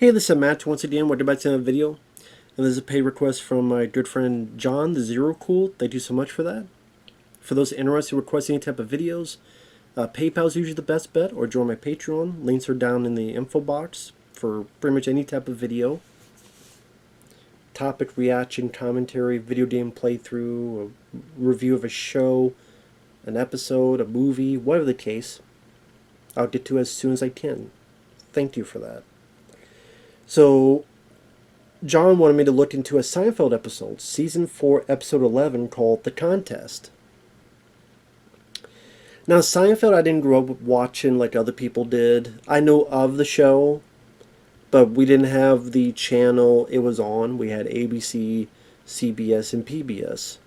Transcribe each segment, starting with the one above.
Hey, this is Matt once again. Welcome back to another video. And this is a paid request from my good friend John, the Zero Cool. Thank you so much for that. For those interested in requesting any type of videos, PayPal is usually the best bet, or join my Patreon. Links are down in the info box for pretty much any type of video. Topic, reaction, commentary, video game playthrough, a review of a show, an episode, a movie, whatever the case. I'll get to as soon as I can. Thank you for that. So, John wanted me to look into a Seinfeld episode, Season 4, Episode 11, called The Contest. Now, Seinfeld I didn't grow up watching like other people did. I know of the show, but we didn't have the channel it was on. We had ABC, CBS, and PBS.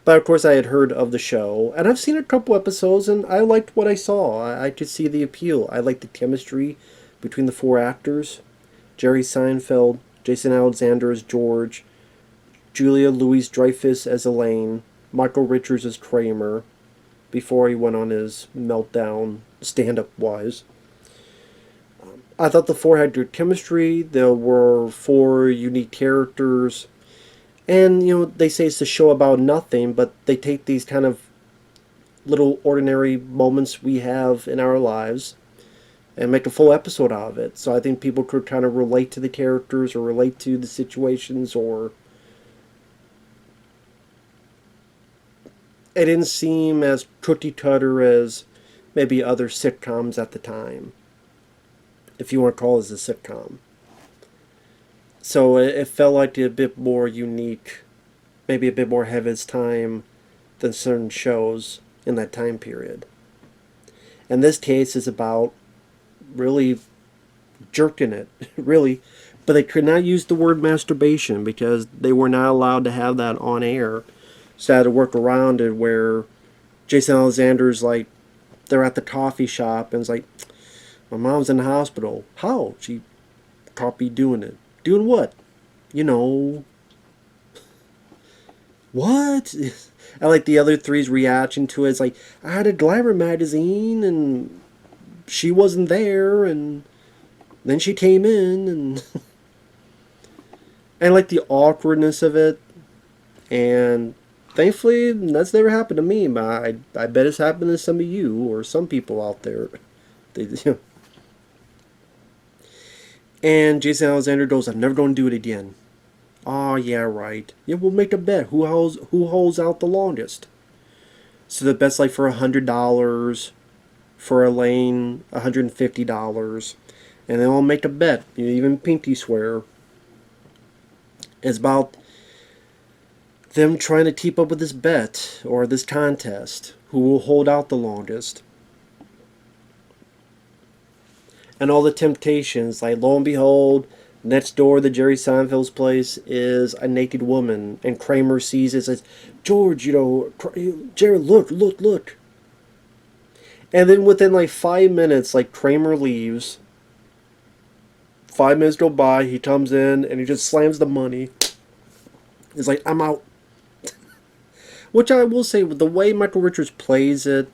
But of course I had heard of the show, and I've seen a couple episodes, and I liked what I saw. I could see the appeal. I liked the chemistry between the four actors. Jerry Seinfeld, Jason Alexander as George, Julia Louis-Dreyfus as Elaine, Michael Richards as Kramer, before he went on his meltdown stand-up wise. I thought the four had good chemistry. There were four unique characters. And, they say it's a show about nothing, but they take these kind of little ordinary moments we have in our lives and make a full episode out of it. So I think people could kind of relate to the characters or relate to the situations, or it didn't seem as cookie cutter as maybe other sitcoms at the time, if you want to call this a sitcom. So it felt like a bit more unique, maybe a bit more ahead of its time than certain shows in that time period. And this case is about really jerking it, really. But they could not use the word masturbation because they were not allowed to have that on air. So I had to work around it where Jason Alexander's like, they're at the coffee shop and it's like, my mom's in the hospital. How? She caught me doing it. Doing what? What? I like the other three's reaction to it. It's like, I had a Glamour magazine and she wasn't there, and then she came in, and and like the awkwardness of it. And thankfully, that's never happened to me, but I bet it's happened to some of you or some people out there. And Jason Alexander goes, I'm never going to do it again. Oh, yeah, right. Yeah, we'll make a bet. Who holds out the longest? So the bet's like for $100. For Elaine, $150. And they all make a bet. Even Pinky swear. It's about them trying to keep up with this bet, or this contest. Who will hold out the longest. And all the temptations, like lo and behold, next door to Jerry Seinfeld's place is a naked woman, and Kramer sees it and says, George, Jerry, look. And then within like 5 minutes, like Kramer leaves. 5 minutes go by, he comes in and he just slams the money. He's like, I'm out. Which I will say, with the way Michael Richards plays it,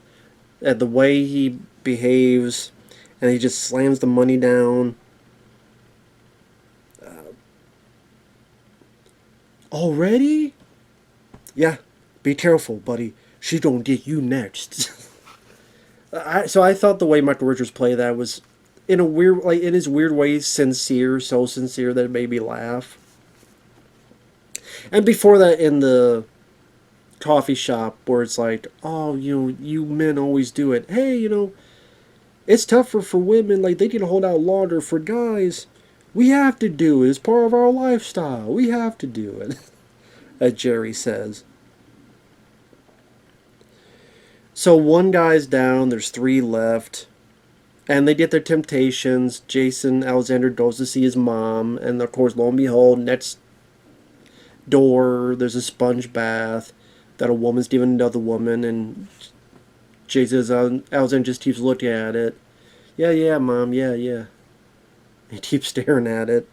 and the way he behaves, and he just slams the money down. Already? Yeah, be careful, buddy. She's gonna get you next. So I thought the way Michael Richards played that was, in a weird, like in his weird way, sincere, so sincere that it made me laugh. And before that, in the coffee shop, where it's like, oh, you men always do it. Hey, it's tougher for women, like they can hold out longer. For guys, we have to do it. It's part of our lifestyle. We have to do it, as Jerry says. So one guy's down, there's three left, and they get their temptations. Jason Alexander goes to see his mom, and of course, lo and behold, next door, there's a sponge bath that a woman's giving another woman, and Jason Alexander just keeps looking at it. Yeah, Mom, yeah. He keeps staring at it,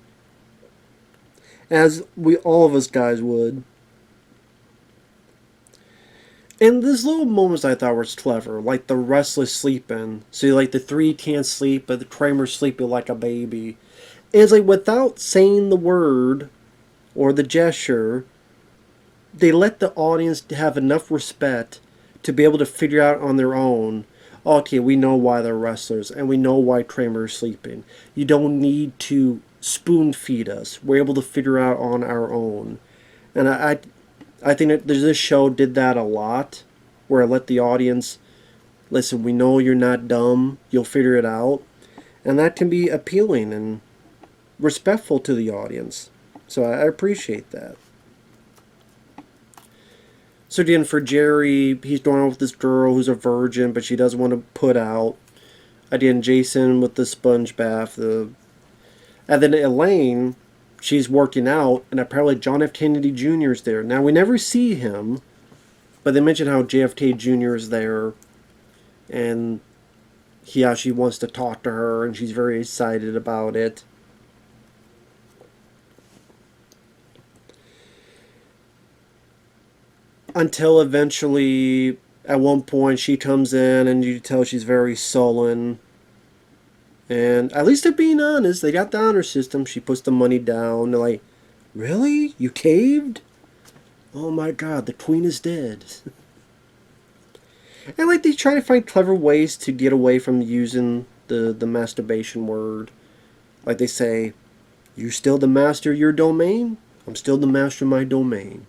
as all of us guys would. And these little moments I thought was clever, like the restless sleeping. So like the three can't sleep, but the Kramer's sleeping like a baby. And it's like without saying the word or the gesture, they let the audience have enough respect to be able to figure out on their own. Okay, we know why they're wrestlers, and we know why Kramer's sleeping. You don't need to spoon feed us. We're able to figure out on our own. And I think that this show did that a lot, where it let the audience listen. We know you're not dumb. You'll figure it out, and that can be appealing and respectful to the audience. So I appreciate that. So again, for Jerry, he's going on with this girl who's a virgin, but she doesn't want to put out. Again, Jason with the sponge bath. And then Elaine, she's working out, and apparently John F. Kennedy Jr. is there. Now, we never see him, but they mention how JFK Jr. is there, and he actually wants to talk to her, and she's very excited about it. Until eventually, at one point, she comes in, and you tell she's very sullen. And at least they're being honest. They got the honor system. She puts the money down. They're like, really? You caved? Oh my god, the queen is dead. And like they try to find clever ways to get away from using the masturbation word. Like they say, you still the master of your domain? I'm still the master of my domain.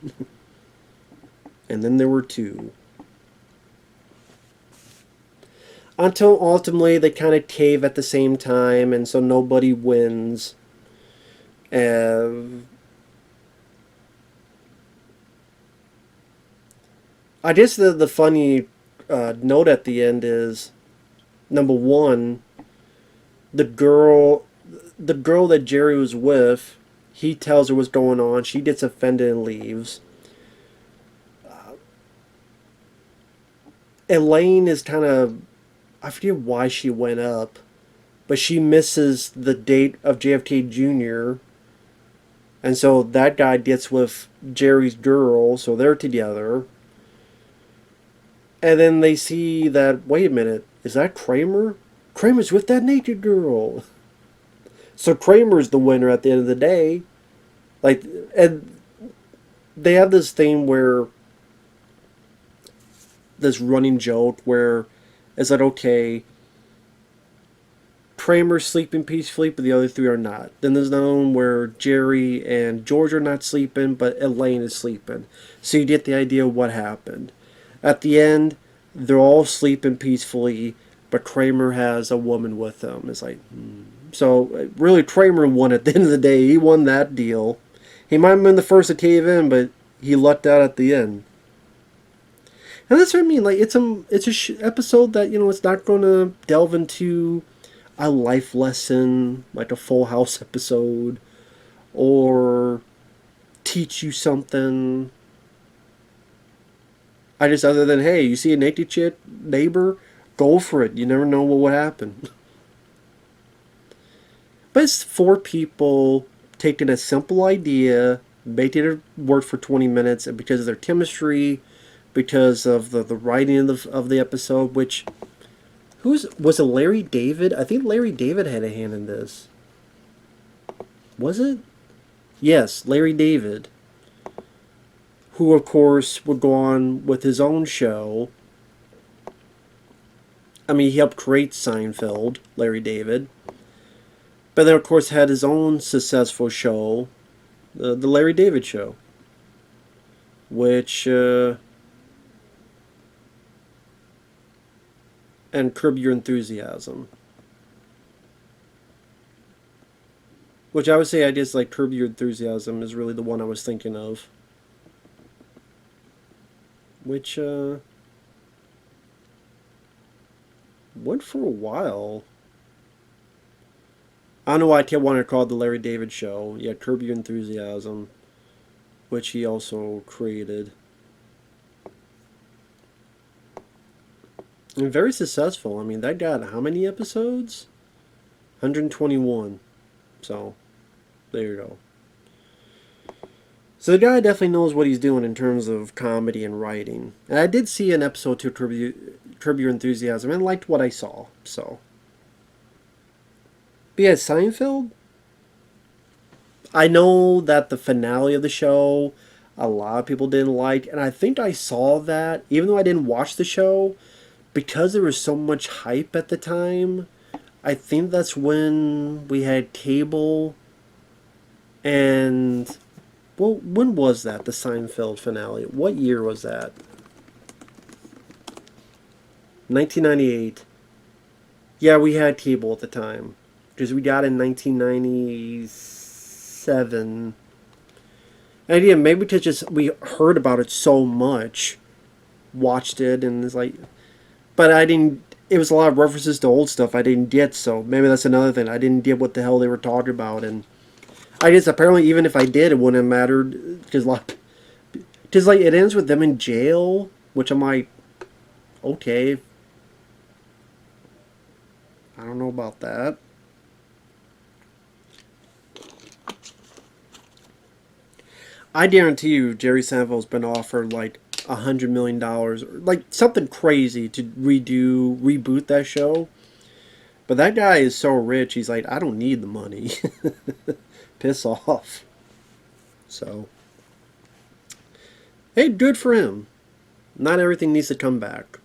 And then there were two. Until ultimately they kind of cave at the same time, and so nobody wins. Uh, I guess the funny note at the end is number one, the girl the girl that Jerry was with, he tells her what's going on. She gets offended and leaves. Elaine is kind of, I forget why she went up, but she misses the date of JFK Jr. And so that guy gets with Jerry's girl, so they're together. And then they see that, wait a minute, is that Kramer? Kramer's with that naked girl. So Kramer's the winner at the end of the day. Like, and they have this thing where, this running joke where it's like, okay, Kramer's sleeping peacefully, but the other three are not. Then there's another one where Jerry and George are not sleeping, but Elaine is sleeping. So you get the idea of what happened. At the end, they're all sleeping peacefully, but Kramer has a woman with him. It's like, So really, Kramer won at the end of the day. He won that deal. He might have been the first to cave in, but he lucked out at the end. And that's what I mean. Like it's a episode that it's not going to delve into a life lesson like a Full House episode, or teach you something. I just, other than, hey, you see a naked chick neighbor, go for it. You never know what would happen. But it's four people taking a simple idea, making it work for 20 minutes, and because of their chemistry, because of the writing of the episode, which, was it Larry David? I think Larry David had a hand in this. Was it? Yes, Larry David. Who, of course, would go on with his own show. I mean, he helped create Seinfeld, Larry David. But then, of course, had his own successful show, the Larry David Show. Which, and Curb Your Enthusiasm. Which I would say, I guess, like, Curb Your Enthusiasm is really the one I was thinking of. Which, went for a while. I don't know why I kept wanting to call it the Larry David Show. Yeah, Curb Your Enthusiasm, which he also created. And very successful. I mean, that got how many episodes? 121. So, there you go. So the guy definitely knows what he's doing in terms of comedy and writing. And I did see an episode to Curb Your Enthusiasm and liked what I saw. So, but yeah, Seinfeld. I know that the finale of the show, a lot of people didn't like, and I think I saw that even though I didn't watch the show, because there was so much hype at the time. I think that's when we had cable, and well, when was that? The Seinfeld finale. What year was that? 1998. Yeah, we had cable at the time because we got in 1997. And yeah, maybe because just we heard about it so much, watched it, and it's like, but I didn't. It was a lot of references to old stuff I didn't get, so maybe that's another thing. I didn't get what the hell they were talking about, and I guess apparently even if I did, it wouldn't have mattered because like it ends with them in jail, which I'm like, okay, I don't know about that. I guarantee you, Jerry Seinfeld's been offered like $100 million, like something crazy to reboot that show. But that guy is so rich, he's like, I don't need the money. Piss off. So, hey, good for him. Not everything needs to come back.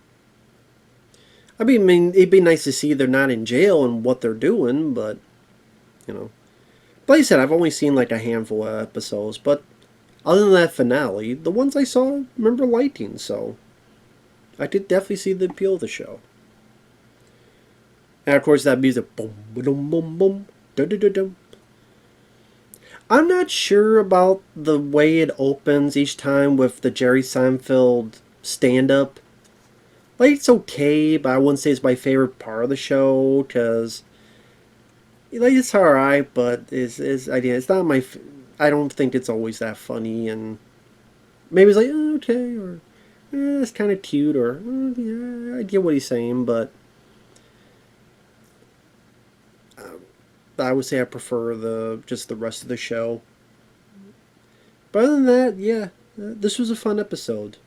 I mean, it'd be nice to see they're not in jail and what they're doing, but, you know. But like I said, I've only seen like a handful of episodes, but other than that finale, the ones I saw, I remember liking, so I did definitely see the appeal of the show. And of course, that music, boom, boom, boom, boom, dum, dum, dum, dum. I'm not sure about the way it opens each time with the Jerry Seinfeld stand up. Like, it's okay, but I wouldn't say it's my favorite part of the show, because, like, it's alright, but it's not my. I don't think it's always that funny, and maybe it's like, oh, okay, or it's kind of cute, or yeah, I get what he's saying, but I would say I prefer just the rest of the show. But other than that, yeah, this was a fun episode,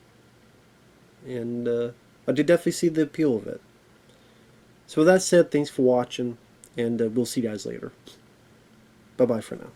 and I did definitely see the appeal of it. So with that said, thanks for watching, and we'll see you guys later. Bye bye for now.